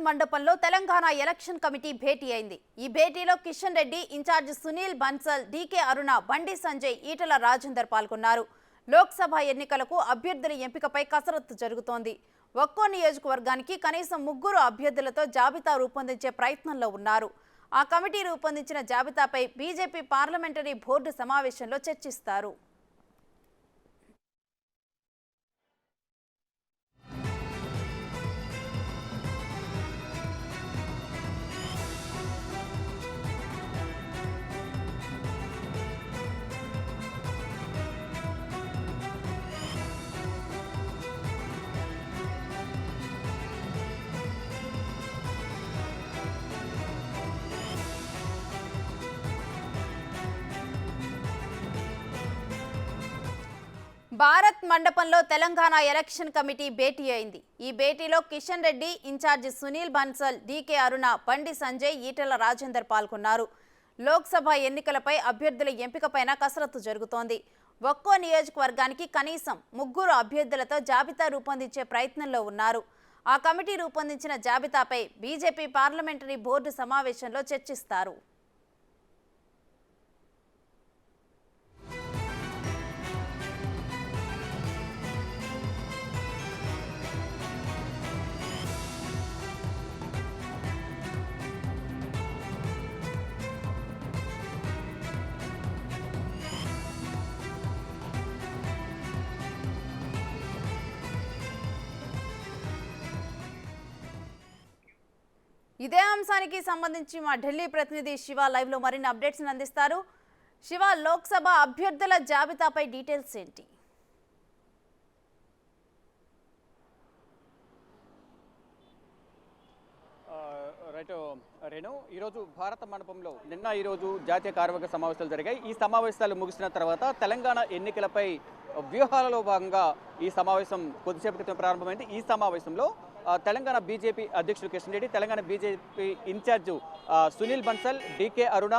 మండపంలో Telangana election committee భేటీ అయింది. ఈ భేటీలో కిషన్ రెడ్డి, ఇన్ఛార్జ్ సునీల్ బన్సల్, డీకే అరుణ, బండి సంజయ్, ఈటల రాజేందర్ పాల్గొన్నారు. లోక్సభ ఎన్నికలకు అభ్యర్థుల ఎంపికపై కసరత్తు జరుగుతోంది. ఒక్కో నియోజకవర్గానికి కనీసం 3 అభ్యర్థులతో జాబితా రూపొందించే ప్రయత్నంలో ఉన్నారు. ఆ కమిటీ రూపొందించిన జాబితాపై బీజేపీ పార్లమెంటరీ బోర్డు సమావేశంలో చర్చిస్తారు. భారత్ మండపంలో తెలంగాణ ఎలక్షన్ కమిటీ భేటీ అయింది. ఈ భేటీలో కిషన్ రెడ్డి, ఇన్ఛార్జ్ సునీల్ బన్సల్, డీకే అరుణ, బండి సంజయ్, ఈటల రాజేందర్ పాల్గొన్నారు. లోక్సభ ఎన్నికలపై అభ్యర్థుల ఎంపికపైన కసరత్తు జరుగుతోంది. ఒక్కో నియోజకవర్గానికి కనీసం 3 అభ్యర్థులతో జాబితా రూపొందించే ప్రయత్నంలో ఉన్నారు. ఆ కమిటీ రూపొందించిన జాబితాపై బీజేపీ పార్లమెంటరీ బోర్డు సమావేశంలో చర్చిస్తారు. ఇదే అంశానికి సంబంధించి మా ఢిల్లీ ప్రతినిధి శివ లైవ్ లో మరిన్ని అప్డేట్స్ అందిస్తారు. శివ, లోక్సభ అభ్యర్థుల జాబితాపై డీటెయిల్స్ ఏంటి? రైట్ రేణు, ఈరోజు భారత మండపంలో ఈరోజు జాతీయ కార్యవర్గ సమావేశాలు జరిగాయి. ఈ సమావేశాలు ముగిసిన తర్వాత తెలంగాణ ఎన్నికలపై వ్యూహాలలో భాగంగా ఈ సమావేశం కొద్దిసేపు క్రితం ప్రారంభమైంది. ఈ సమావేశంలో తెలంగాణ బీజేపీ అధ్యక్షుడు కిషన్ రెడ్డి, తెలంగాణ బీజేపీ ఇన్ఛార్జు సునీల్ బన్సల్, డీకే అరుణ,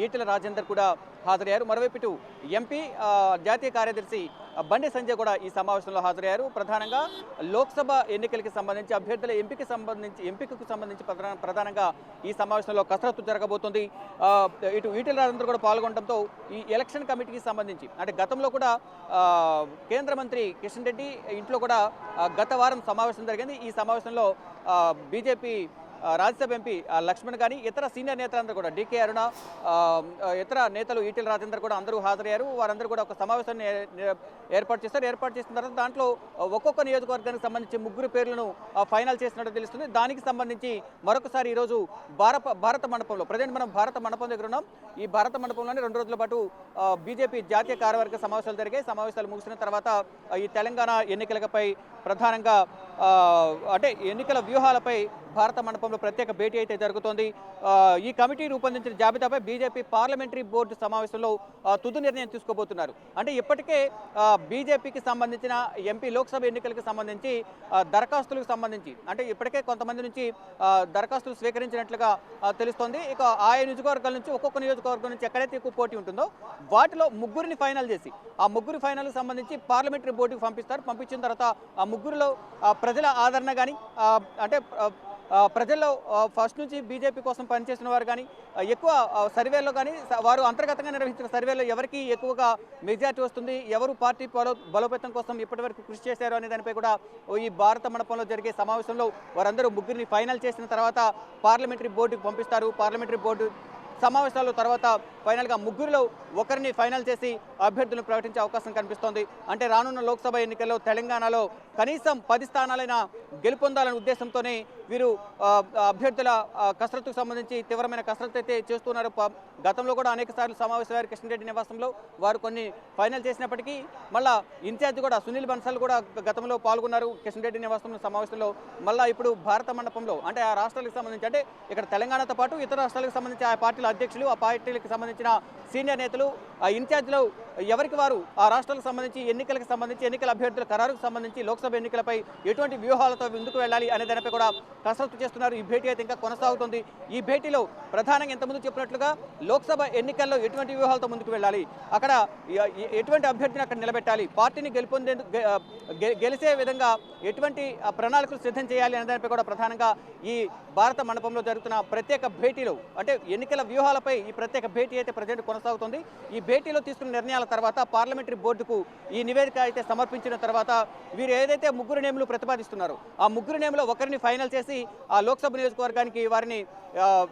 ఈటల రాజేందర్ కూడా హాజరయ్యారు. మరోవైపు ఎంపీ జాతీయ కార్యదర్శి బండి సంజయ్ కూడా ఈ సమావేశంలో హాజరయ్యారు. ప్రధానంగా లోక్సభ ఎన్నికలకు సంబంధించి అభ్యర్థుల ఎంపికకు సంబంధించి ప్రధానంగా ఈ సమావేశంలో కసరత్తు జరగబోతుంది. ఇటు ఈటల రాజేందర్ కూడా పాల్గొనడంతో ఈ ఎలక్షన్ కమిటీకి సంబంధించి అంటే గతంలో కూడా కేంద్ర మంత్రి కిషన్ రెడ్డి ఇంట్లో కూడా గత వారం సమావేశం జరిగింది. ఈ సమావేశంలో బీజేపీ రాజ్యసభ ఎంపీ లక్ష్మణ్ కానీ ఇతర సీనియర్ నేతలందరూ కూడా డీకే అరుణ, ఇతర నేతలు ఈటల రాజేందర్ కూడా అందరూ హాజరయ్యారు. వారందరూ కూడా ఒక సమావేశాన్ని ఏర్పాటు చేస్తారు. ఏర్పాటు చేసిన తర్వాత దాంట్లో ఒక్కొక్క నియోజకవర్గానికి సంబంధించి 3 పేర్లను ఫైనల్ చేసినట్టు తెలుస్తుంది. దానికి సంబంధించి మరొకసారి ఈరోజు భారత మండపంలో ప్రజెంట్ మనం భారత మండపం దగ్గర ఉన్నాం. ఈ భారత మండపంలోనే 2 రోజుల పాటు బీజేపీ జాతీయ కార్యవర్గ సమావేశాలు జరిగాయి. సమావేశాలు ముగిసిన తర్వాత ఈ తెలంగాణ ఎన్నికలపై ప్రధానంగా అంటే ఎన్నికల వ్యూహాలపై భారత మండపంలో ప్రత్యేక భేటీ అయితే జరుగుతోంది. ఈ కమిటీ రూపొందించిన జాబితాపై బీజేపీ పార్లమెంటరీ బోర్డు సమావేశంలో తుది నిర్ణయం తీసుకోబోతున్నారు. అంటే ఇప్పటికే బీజేపీకి సంబంధించిన ఎంపీ లోక్సభ ఎన్నికలకు సంబంధించి దరఖాస్తులకు సంబంధించి అంటే ఇప్పటికే కొంతమంది నుంచి దరఖాస్తులు స్వీకరించినట్లుగా తెలుస్తోంది. ఇక ఆయా నియోజకవర్గాల నుంచి ఒక్కొక్క నియోజకవర్గం నుంచి ఎక్కడైతే ఎక్కువ పోటీ ఉంటుందో వాటిలో 3ని ఫైనల్ చేసి ఆ 3 ఫైనల్కి సంబంధించి పార్లమెంటరీ బోర్డుకి పంపిస్తారు. పంపించిన తర్వాత ఆ 3లో ప్రజల ఆదరణ కానీ అంటే ప్రజల్లో ఫస్ట్ నుంచి బీజేపీ కోసం పనిచేసిన వారు కానీ ఎక్కువ సర్వేలో కానీ వారు అంతర్గతంగా నిర్వహించిన సర్వేలో ఎవరికి ఎక్కువగా మెజార్టీ వస్తుంది, ఎవరు పార్టీ బలోపేతం కోసం ఇప్పటివరకు కృషి చేశారు అనే దానిపై కూడా ఈ భారత మండపంలో జరిగే సమావేశంలో వారందరూ 3ని ఫైనల్ చేసిన తర్వాత పార్లమెంటరీ బోర్డుకు పంపిస్తారు. పార్లమెంటరీ బోర్డు సమావేశాల తర్వాత ఫైనల్గా 3లో ఒకరిని ఫైనల్ చేసి అభ్యర్థులను ప్రకటించే అవకాశం కనిపిస్తోంది. అంటే రానున్న లోక్సభ ఎన్నికల్లో తెలంగాణలో కనీసం 10 స్థానాలైనా గెలుపొందాలనే ఉద్దేశంతోనే వీరు అభ్యర్థుల కసరత్తుకు సంబంధించి తీవ్రమైన కసరత్తు అయితే చేస్తున్నారు. గతంలో కూడా అనేక సార్లు సమావేశమయ్యారు కిషన్ రెడ్డి నివాసంలో. వారు కొన్ని ఫైనల్ చేసినప్పటికీ మళ్ళా ఇన్ఛార్జ్ కూడా సునీల్ బన్సల్ కూడా గతంలో పాల్గొన్నారు కిషన్ రెడ్డి నివాసంలో సమావేశంలో. మళ్ళీ ఇప్పుడు భారత మండపంలో అంటే ఆ రాష్ట్రాలకు సంబంధించి అంటే ఇక్కడ తెలంగాణతో పాటు ఇతర రాష్ట్రాలకు సంబంధించి ఆ పార్టీల అధ్యక్షులు, ఆ పార్టీలకు సంబంధించిన సీనియర్ నేతలు ఇన్ఛార్జ్లో ఎవరికి వారు ఆ రాష్ట్రాలకు సంబంధించి ఎన్నికలకు సంబంధించి ఎన్నికల అభ్యర్థుల ఖరారుకు సంబంధించి లోక్సభ ఎన్నికలపై ఎటువంటి వ్యూహాలతో ముందుకు వెళ్ళాలి అనే దానిపై కూడా కసరత్తు చేస్తున్నారు. ఈ భేటీ అయితే ఇంకా కొనసాగుతుంది. ఈ భేటీలో ప్రధానంగా ఇంతకుముందు చెప్పినట్లుగా లోక్సభ ఎన్నికల్లో ఎటువంటి వ్యూహాలతో ముందుకు వెళ్ళాలి, అక్కడ ఎటువంటి అభ్యర్థిని అక్కడ నిలబెట్టాలి, పార్టీని గెలిచే విధంగా ఎటువంటి ప్రణాళికలు సిద్ధం చేయాలి అనే దానిపై కూడా ప్రధానంగా ఈ భారత మండపంలో జరుగుతున్న ప్రత్యేక భేటీలో అంటే ఎన్నికల వ్యూహాలపై ఈ ప్రత్యేక భేటీ అయితే ప్రజెంట్ కొనసాగుతుంది. ఈ భేటీలో తీసుకున్న నిర్ణయాల తర్వాత పార్లమెంటరీ బోర్డుకు ఈ నివేదిక అయితే సమర్పించిన తర్వాత వీరు ఏదైతే ముగ్గురు నేములు ప్రతిపాదిస్తున్నారో ఆ ముగ్గురు నేములో ఒకరిని ఫైనల్ చేసి ఆ లోక్సభ నియోజకవర్గానికి వారిని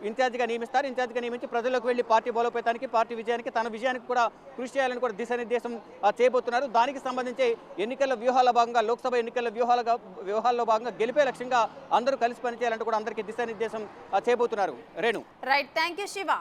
ఇన్ఛార్జిగా నియమిస్తారు. ఇన్ఛార్జిగా నియమించి ప్రజలకు వెళ్ళి పార్టీ బలోపేతానికి, పార్టీ విజయానికి, తన విజయానికి కూడా కృషి చేయాలని కూడా దిశానిర్దేశం చేయబోతున్నారు. దానికి సంబంధించి ఎన్నికల వ్యూహాల భాగంగా లోక్సభ ఎన్నికల వ్యూహాల్లో భాగంగా గెలిపే లక్ష్యంగా అందరూ కలిసి పనిచేయాలంటూ కూడా అందరికీ దిశానిర్దేశం చేయబోతున్నారు. Renu. Right, thank you Shiva.